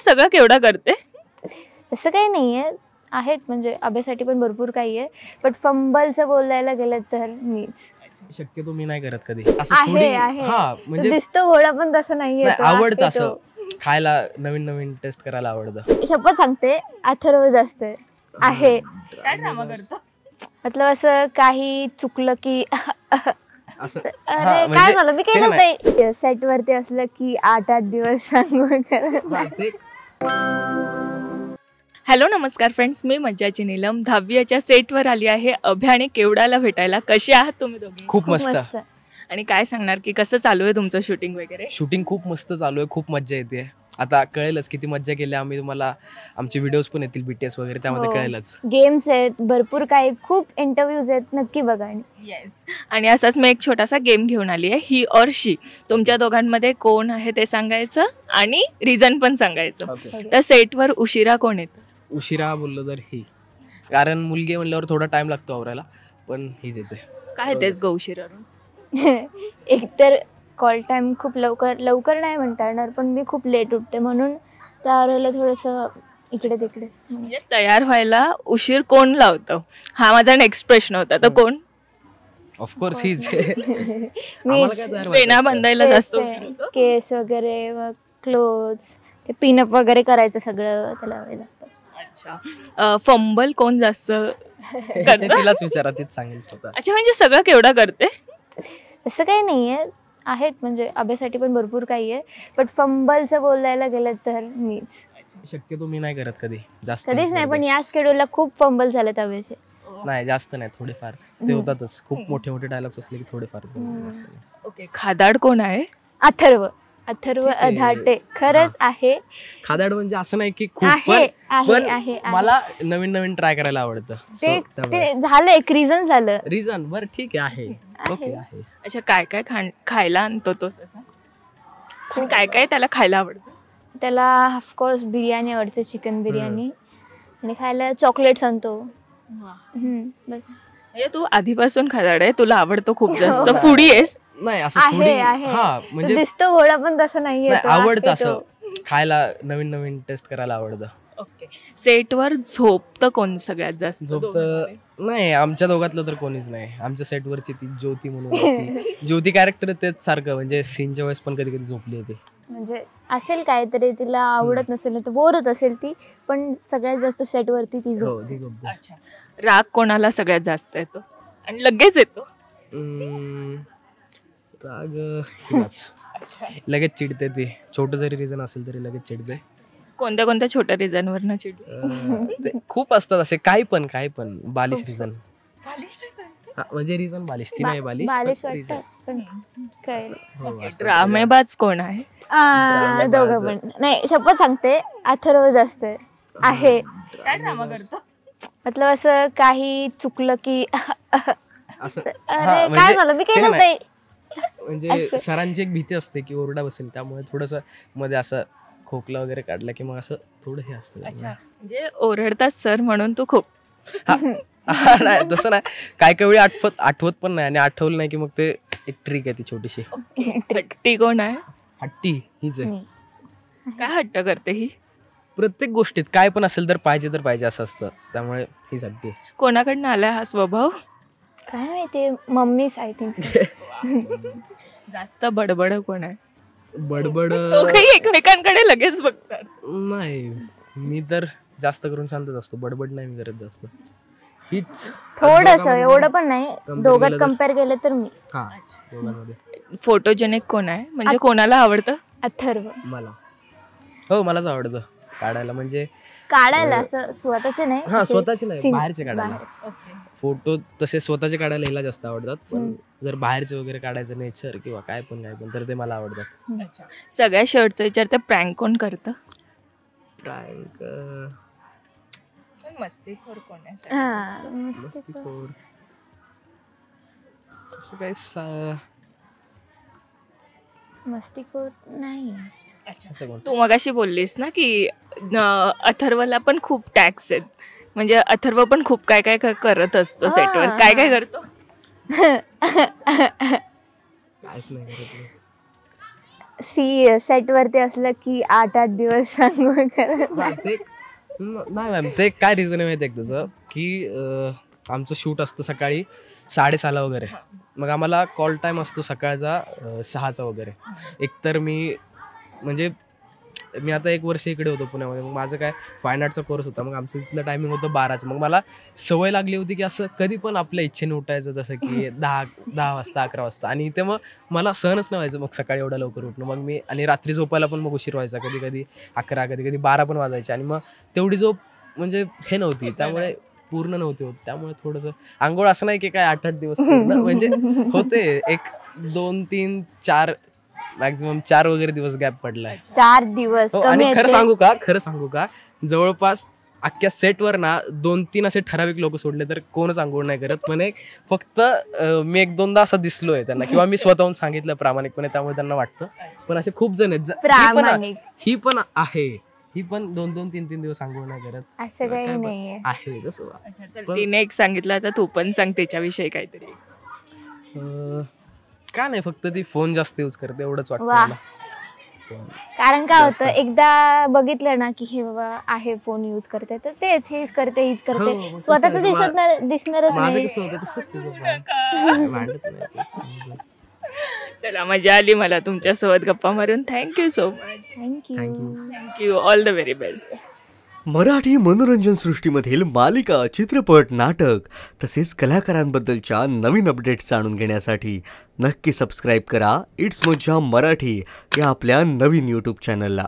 म्हणजे सगळं केवढा करते? असं काही नाहीये, आहेत म्हणजे अभ्यासाठी पण भरपूर काही आहे, बट फंबलचं बोलायला गेलं तर मीच. शक्यतो मी नाही करत कधी असं आहे आहे हा म्हणजे दिसतो भोळा पण तसं नाहीये. आवडतं असं खायला, नवीन नवीन टेस्ट करायला आवडतं. शपथ सांगते अथर्व जास्त आहे. काय ड्रामा करतो? मतलब असं काही चुकलं की असं अरे काय झालं मी केलं नाही. सेट वरती असलं की 8-8 दिवस सांगून हॅलो नमस्कार फ्रेंड्स, मी मज्जाची नीलम 10वीच्या सेटवर आली आहे अभ्या आणि केवडाला भेटायला. कसे आहात तुम्ही दोघे? खूप मस्त. आणि काय सांगणार की कसं चालू आहे तुमचं शूटिंग वगैरे? शूटिंग खूप मस्त चालू आहे, खूप मज्जा येते. आता कळेलच किती मज्जा केली आम्ही, तुम्हाला आमचे व्हिडिओज पण येतील BTS वगैरे, त्यामध्ये कळेलच. गेम्स आहेत भरपूर, काही खूप इंटरव्ह्यूज आहेत, नक्की बघा. येस. आणि असाच मी एक छोटासा गेम घेऊन आली आहे, ही और शी. तुमच्या दोघांमध्ये कोण आहे ते सांगायचं आणि रिझन पण सांगायचं. तर सेटवर उशिरा कोण येतं? उशिरा बोललो तर ही, कारण मुलगी म्हणल्यावर थोडा टाइम लागतो आवरायला, पण हीच येते. काय तेच गो उशिरा रोज? एकतर कॉल टाइम खूप लवकर नाही म्हणता येणार, पण मी खूप लेट उठते, म्हणून त्यावेळेला थोडंसं इकडे तिकडे. म्हणजे तयार व्हायला उशीर कोण लावतं, हा माझा नेक्स्ट प्रश्न होता. तर कोण? ऑफकोर्स हीच. मी पेना बांधायला जास्त उशीर होतो. केस वगैरे, मग क्लोथ्स, ते पिनअप वगैरे करायचं सगळं त्याला वेळ लागतं. अच्छा. फंबल कोण जास्त करतं? तिलाच विचारा, तीच सांगेल स्वतः. अच्छा, म्हणजे सगळं केवढा करते? असं काही नाहीये, आहेत म्हणजे अभ्यासाठी पण भरपूर काही आहे, बट फंबलचं बोलायला गेलं तर मीच. शक्यतो मी नाही करत कधी जास्त, कधीच नाही, पण या शेड्यूलला खूप फंबल झालेत अभ्याचे. नाही जास्त नाही, थोडेफार ते होतातच. खूप मोठे मोठे डायलॉग्स असले की थोडेफार. ओके. खादाड कोण आहे? अथर्व अधाटे. खरंच आहे खादाड. म्हणजे असं नाही की खूप, पण मला नवीन नवीन ट्राय करायला आवडतं. ते झालं, एक रिझन झालं. रिझन बरं ठीक आहे. ओके आहे. अच्छा, काय काय खायला आणतो तो? काय काय त्याला खायला आवडतं? त्याला ऑफकोर्स बिर्याणी आवडते, चिकन बिर्याणी, आणि खायला चॉकलेट्स आणतो. बस. तू आधीपासून खादाड आहे, तुला आवडतो खूप जास्त, फूडी आहेस? नाही असं म्हणजे दिसतो भोळा पण तसं नाहीये. आवडतं असं खायला, नवीन नवीन टेस्ट करायला आवडतं. ओके. सेटवर झोपतं कोण सगळ्यात जास्त? झोपतं नाही, आमच्या दोघातलं तर कोणीच नाही. आमच्या सेटवरची ती ज्योती म्हणून होती. ज्योती कॅरेक्टर तेच सारखं, म्हणजे सीनच्या वेळेस पण कधी कधी झोपली होती. म्हणजे असेल काहीतरी तिला आवडत नसेल तर बोर होत असेल ती, पण सगळ्यात जास्त सेटवरती ती झोपते. अच्छा. राग कोणाला सगळ्यात जास्त येतो आणि लगेच येतो? राग लगेच चिडते ती, छोटं जरी रिझन असेल तरी लगेच चिडते. कोणत्या कोणत्या छोट्या रिझनवर चिडते? खूप असतात असे, काही पण बालिश रिझन. म्हणजे रिझन बालिश, ती नाही बालिश. ड्रामेबाज कोण आहे? दोघं पण नाही, शपथ सांगते अथर्व जास्त आहे. काय ड्रामा करतो? मतलब असं काही चुकलं की असं अरे काय झालं मी केलं नाही. म्हणजे सरांची एक भीती असते की ओरडा बसेल, त्यामुळे थोडस मध्ये असं खोकला वगैरे काढला की मग असं थोडं हे असतं. म्हणजे ओरडतात सर म्हणून तू खूप? नाही तसं नाही, काय काही वेळी आठवत पण नाही, आणि आठवलं नाही की मग ते एक ट्रिक आहे ती छोटीशी. हट्टी कोण आहे? हट्टी हीच आहे. काय हट्ट करते ही? प्रत्येक गोष्टीत काय पण असेल तर पाहिजे असं असतं, त्यामुळे हीच हट्टी. कोणाकडनं आलाय हा स्वभाव? काय माहिती, मम्मीच आय थिंक. जास्त बडबड कोण आहे? बडबड दोघेही एकमेकांकडे लगेच बघतात. नाही, मी तर जास्त करून शांतच असतो, बडबड नाही मी करत जास्त. हीच थोडस, एवढं पण नाही, दोघात कम्पेअर केलं तर मी. फोटोजेनिक कोण आहे, म्हणजे कोणाला आवडतं? अथर्व. मला हो, मलाच आवडतं काढायला, म्हणजे काढायला असं स्वतःचे नाही. हा, स्वतःचे नाही, बाहेरचे काढायला. फोटो तसे स्वतःचे काढायला हिला जास्त आवडतात, पण जर बाहेरचे वगैरे काढायचं नेचर किंवा काय पण तर ते मला आवडतात. सगळ्या शर्टचं विचारते, प्रँक कोण करतं? प्रँक मस्तीखोर कोण आहे? मस्तीखोर असं काय मस्तीखोर नाही. तू मगाशी बोललीस ना की अथर्वला पण खूप टॅक्स आहेत, म्हणजे अथर्व पण खूप काय काय करत असतो सेटवर. काय काय करतो? काहीच नाही करत. सेट वरती असलं की 8-8 दिवस आंघोळ करत ते नाही मॅम, ते काय रिझन आहे माहिती आहे तसं की आमचं शूट असतं सकाळी 6:30 वगैरे, मग आम्हाला कॉल टाईम असतो सकाळचा 6चा वगैरे. एकतर मी आता 1 वर्ष इकडे होतो पुण्यामध्ये, मग माझं काय फाईन आर्टचा कोर्स होता, मग आमचं तिथलं टायमिंग होतं 12चं. मग मला सवय लागली होती की असं कधी पण आपल्या इच्छेने उठायचं, जसं की 10 वाजता 11 वाजता. आणि इथे मग मला सहनच नाही व्हायचं मग सकाळी एवढं लवकर उठणं. मग मी आणि रात्री झोपायला पण मग उशीर व्हायचा, कधी कधी 11, कधी कधी 12 पण वाजायचे. आणि मग तेवढी झोप हे नव्हती, त्यामुळे पूर्ण नव्हती होत. त्यामुळे थोडंसं आंघोळ असं नाही की काय 8-8 दिवस होते, 1, 2, 3, 4 मॅक्झिमम 4 वगैरे दिवस गॅप पडलाय. 4 दिवस. आणि खरं सांगू का जवळपास अख्ख्या सेटवर ना 2-3 असे ठराविक लोक सोडले तर कोणच आंघोळ नाही करत. म्हणे फक्त मी 1-2दा असं दिसलोय त्यांना, किंवा मी स्वतःहून सांगितलं प्रामाणिकपणे, त्यामुळे त्यांना वाटतं. पण असे खूप जण आहेत, ही पण आहे, ही पण 2-2, 3-3 दिवस आंघोळ नाही करत, असं काही नाहीये आहे तसं. तिने एक सांगितलं, आता तू पण सांग त्याच्याविषयी काहीतरी. का नाही, फक्त ती फोन जास्त यूज करते एवढंच वाटतं मला. कारण काय होतं, एकदा बघितलं ना की हे बाबा आहे फोन यूज करते, तर तेच हेच करते, हीच करते, स्वतः तर दिसणारच नाही. चला, मजा आली मला तुमच्यासोबत गप्पा मारून. Thank you so much. Thank you. All the very best. Marathi मनोरंजन सृष्टीमधील मालिका, चित्रपट, नाटक तसेच कलाकारांबद्दलच्या नवीन अपडेट्स जाणून घेण्यासाठी नक्की सबस्क्राईब करा इट्स मज्जा मराठी या आपल्या नवीन यूट्यूब चॅनलला.